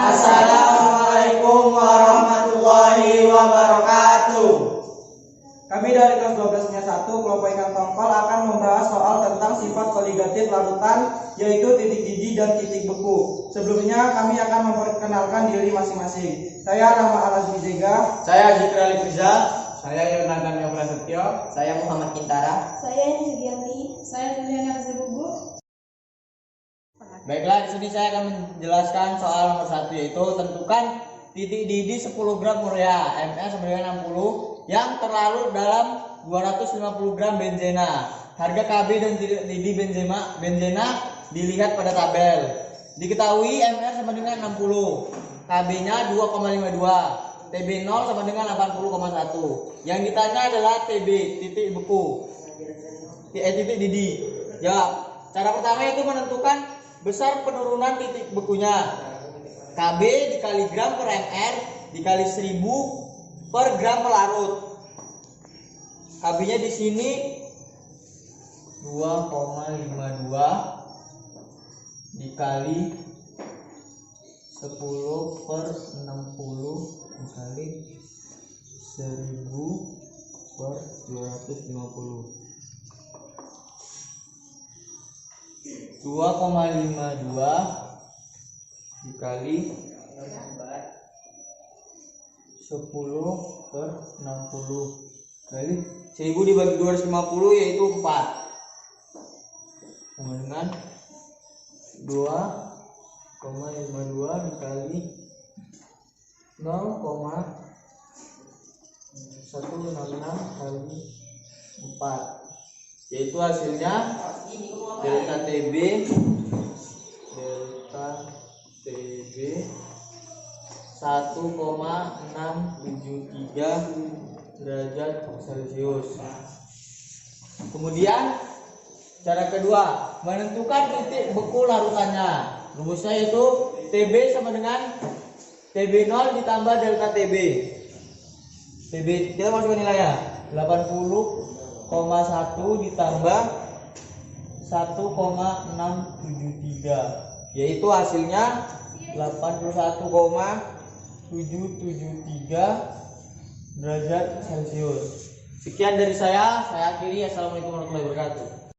Assalamualaikum warahmatullahi wabarakatuh. Kami dari kelas 12-nya 1 kelompok ikan tongkol akan membahas soal tentang sifat koligatif larutan, yaitu titik didih dan titik beku. Sebelumnya kami akan memperkenalkan diri masing-masing. Saya nama Al-Azmi Zega. Saya Zikri Ali Firza. Saya Yonatan Prasetyo. Saya Muhammad Kintara. Saya Eni Sugianti. Saya Juliana Azabugu. Baiklah, di sini saya akan menjelaskan soal nomor 1, yaitu tentukan titik didih 10 gram urea MR sama dengan 60 yang terlarut dalam 250 gram benzena. Harga KB dan titik didih benzena dilihat pada tabel. Diketahui MR sama dengan 60, KB-nya 2,52, TB0 sama dengan 80,1. Yang ditanya adalah TB, titik beku, titik didih. Ya, cara pertama itu menentukan besar penurunan titik bekunya. KB dikali gram per MR dikali 1000 per gram pelarut. KB-nya di sini 2,52 dikali 10 per 60 dikali 1000 per 250. 2,52 dikali 10 per 60 kali 1000 dibagi 250 yaitu 4, sama dengan 2,52 dikali 0,166 kali 4, yaitu hasilnya delta TB 1,673 derajat Celcius. Kemudian cara kedua, menentukan titik beku larutannya. Rumusnya yaitu TB sama dengan TB0 ditambah delta TB. TB kita masukkan nilainya 80,1 ditambah 1,673, yaitu hasilnya 81,773 derajat Celcius. Sekian dari saya akhiri. Assalamualaikum warahmatullahi wabarakatuh.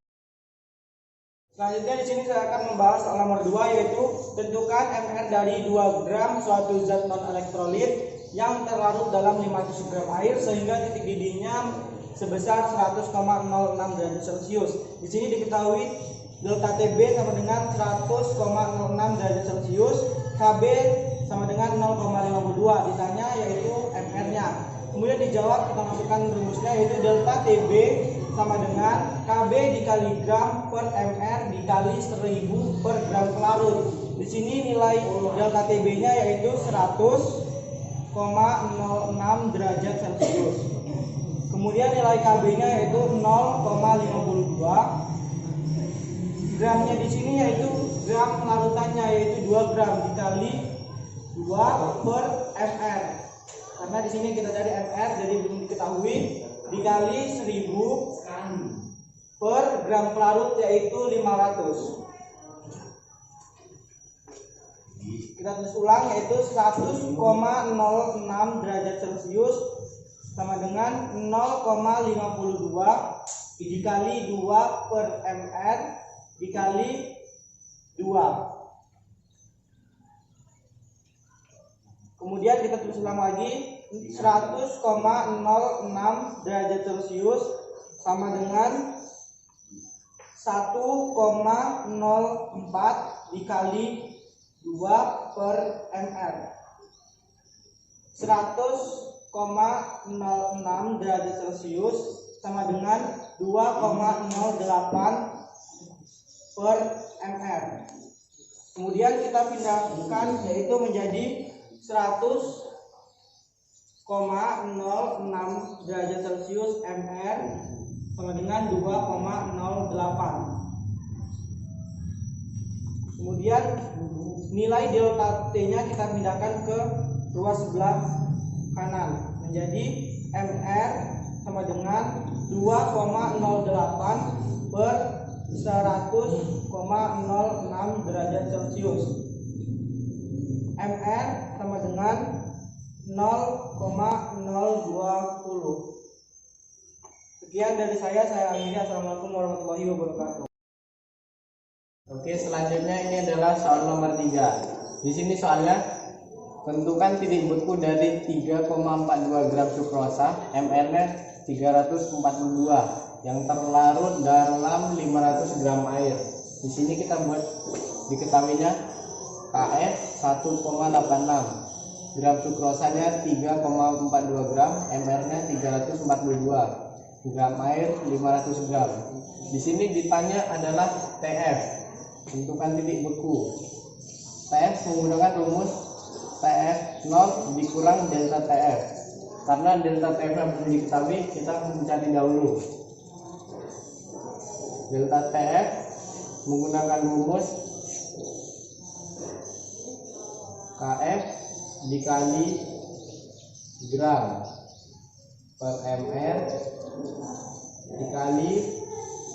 Selanjutnya di sini saya akan membahas soal nomor 2, yaitu tentukan MR dari 2 gram suatu zat non elektrolit yang terlarut dalam 500 gram air sehingga titik didihnya sebesar 100,06 derajat Celcius. Di sini diketahui delta TB sama dengan 100,06 derajat Celcius, KB sama dengan 0,52. Ditanya yaitu MR-nya. Kemudian dijawab, kita masukkan rumusnya yaitu delta TB sama dengan KB dikali gram per MR dikali 1000 per gram pelarut. Di sini nilai delta TB-nya yaitu 100,06 derajat Celcius. Kemudian nilai KB-nya yaitu 0,52. Gramnya di sini yaitu gram larutannya yaitu 2 gram dikali 2 per MR. Karena di sini kita cari MR jadi belum diketahui, dikali 1000 per gram pelarut yaitu 500. Kita tulis ulang yaitu 100,06 derajat Celcius sama dengan 0,52 dikali 2 per MR dikali 2. Kemudian kita tulis ulang lagi 100,06 derajat Celcius sama dengan 1,04 dikali 2 per MR. 100,06 derajat Celcius sama dengan 2,08 per MR. Kemudian kita pindahkan yaitu menjadi 100,06 derajat Celcius MR sama dengan 2,08. Kemudian nilai delta T-nya kita pindahkan ke ruas sebelah kanan menjadi MR sama dengan 2,08 per 100,06 derajat Celcius. MR sama dengan 0,020. Sekian dari saya akhiri. Assalamualaikum warahmatullahi wabarakatuh. Oke, selanjutnya ini adalah soal nomor 3. Di sini soalnya, tentukan titik beku dari 3,42 gram sukrosa, MR-nya 342, yang terlarut dalam 500 gram air. Di sini kita buat diketahuinya KF 1,86, gram sukrosanya 3,42 gram, MR-nya 342, gram air 500 gram. Di sini ditanya adalah TF, tentukan titik beku. TF menggunakan rumus TF 0 dikurang delta TF. Karena delta TF yang perlu diketahui, kita mencari dahulu. Delta TF menggunakan rumus KF dikali gram per MR dikali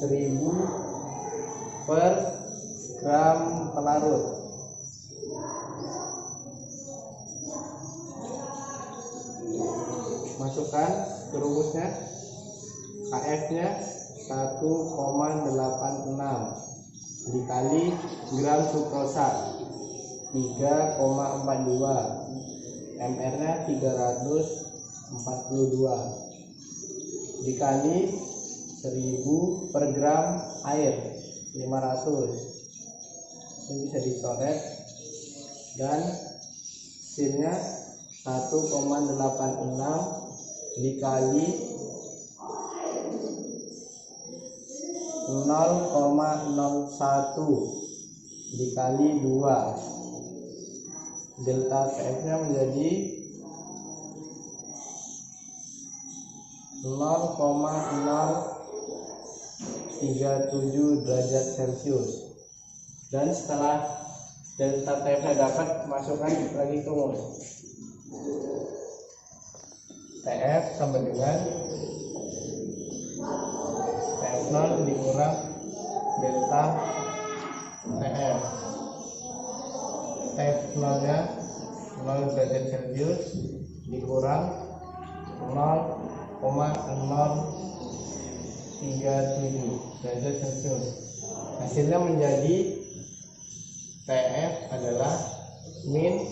1000 per gram pelarut. Masukkan ke rumusnya, KF-nya 1,86 dikali gram sukrosa 3,42, MR-nya 342 dikali 1000 per gram air 500. Ini bisa dicoret dan hasilnya 1,86 dikali 0,01 dikali 2. Delta TF-nya menjadi 0,037 derajat Celcius. Dan setelah delta TF-nya dapat, masukkan lagi ke rumus. TF sama dengan TF0 dikurang delta TF. TF0 nya 0 derajat Celcius dikurang 0,037 derajat Celcius. Hasilnya menjadi TF adalah min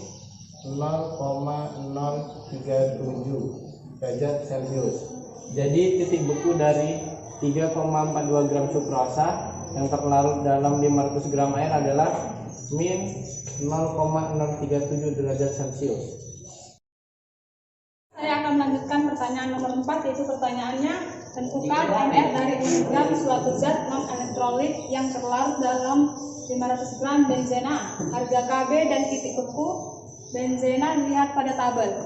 0,037 derajat Celcius. Jadi titik beku dari 3,42 gram sukrosa yang terlarut dalam 500 gram air adalah min 0,037 derajat Celcius. Saya akan melanjutkan pertanyaan nomor 4, yaitu pertanyaannya, tentukan MR dari gram suatu zat non-elektrolit yang terlarut dalam 500 gram benzena. Harga KB dan titik beku benzena dilihat pada tabel.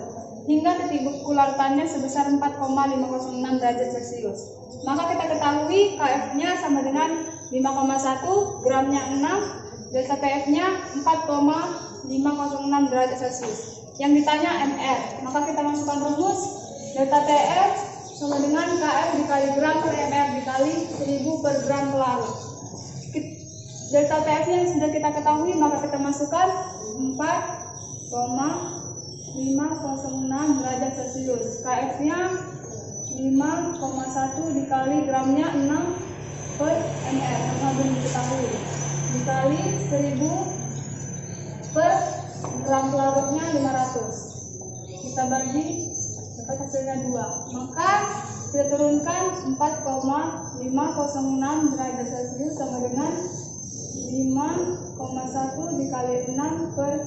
Hingga titik beku larutannya sebesar 4,506 derajat Celcius. Maka kita ketahui KF-nya sama dengan 5,1, gramnya 6, delta TF-nya 4,506 derajat Celcius. Yang ditanya MR, maka kita masukkan rumus delta TF sama dengan KF dikali gram per MR dikali 1000 per gram pelarut. Delta TF-nya yang sudah kita ketahui, maka kita masukkan 4,506 derajat Celcius. KF-nya 5,1 dikali gramnya 6 per MR, karena belum diketahui, dikali 1000 per gram pelarutnya 500. Kita bagi, dapat hasilnya 2. Maka kita turunkan 4,506 derajat Celcius sama dengan 5,1 dikali 6 per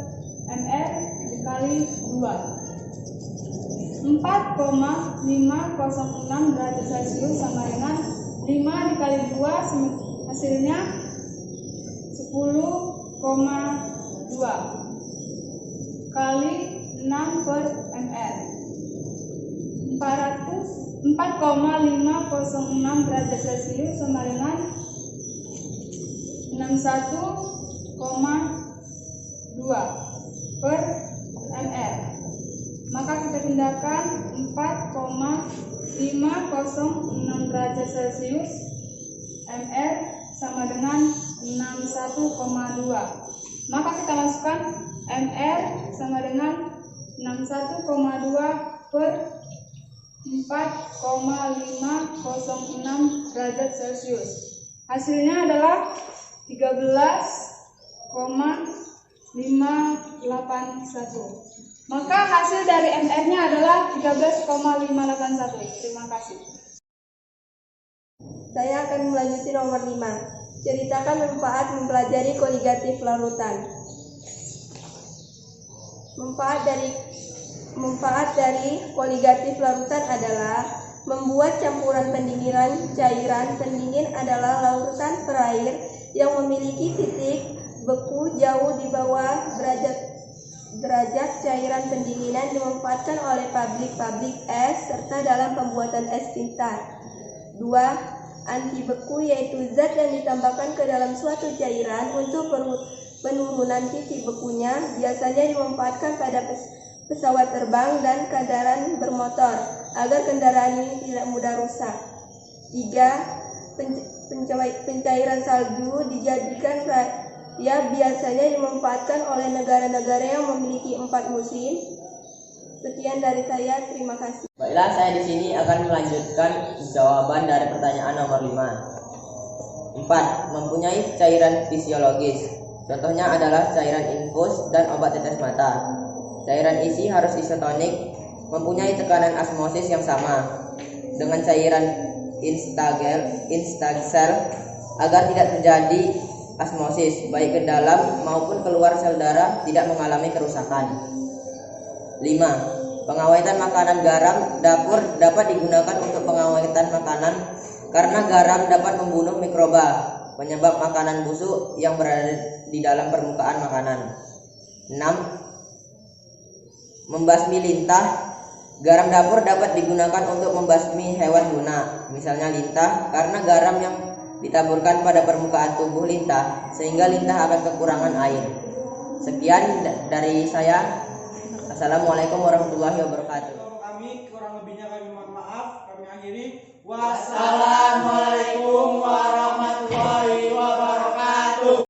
MR dikali 2. 4,506 derajat Celcius sama dengan 5 dikali 2, hasilnya 10,2 kali 6 per MR. 4,506 derajat Celcius sama dengan 61,2 per MR. Maka kita pindahkan 4,506 derajat Celcius MR sama dengan 61,2. Maka kita masukkan MR sama dengan 61,2 per 4,506 derajat Celcius. Hasilnya adalah 13,581. Maka hasil dari MR-nya adalah 13,581. Terima kasih. Saya akan melanjuti nomor 5. Ceritakan manfaat mempelajari koligatif larutan. Manfaat dari koligatif larutan adalah membuat campuran pendinginan cairan. Pendingin adalah larutan perair yang memiliki titik beku jauh di bawah derajat cairan pendinginan, dimanfaatkan oleh pabrik es serta dalam pembuatan es pintar. 2. Anti beku yaitu zat yang ditambahkan ke dalam suatu cairan untuk penurunan titik bekunya, biasanya dimanfaatkan pada pesawat terbang dan kendaraan bermotor agar kendaraan ini tidak mudah rusak. 3. Pencairan salju dijadikan biasanya dimanfaatkan oleh negara-negara yang memiliki 4 musim. Sekian dari saya, terima kasih. Baiklah, saya di sini akan melanjutkan jawaban dari pertanyaan nomor 5. 4. Mempunyai cairan fisiologis. Contohnya adalah cairan infus dan obat tetes mata. Cairan isi harus isotonik, mempunyai tekanan osmosis yang sama dengan cairan instagel agar tidak terjadi osmosis baik ke dalam maupun keluar sel darah, tidak mengalami kerusakan. 5. Pengawetan makanan. Garam dapur dapat digunakan untuk pengawetan makanan karena garam dapat membunuh mikroba penyebab makanan busuk yang berada di dalam permukaan makanan. 6. Membasmi lintah. Garam dapur dapat digunakan untuk membasmi hewan guna, misalnya lintah, karena garam yang ditaburkan pada permukaan tubuh lintah sehingga lintah akan kekurangan air. Sekian dari saya. Assalamualaikum warahmatullahi wabarakatuh. Kami kurang lebihnya kami mohon maaf. Kami akhiri. Wassalamualaikum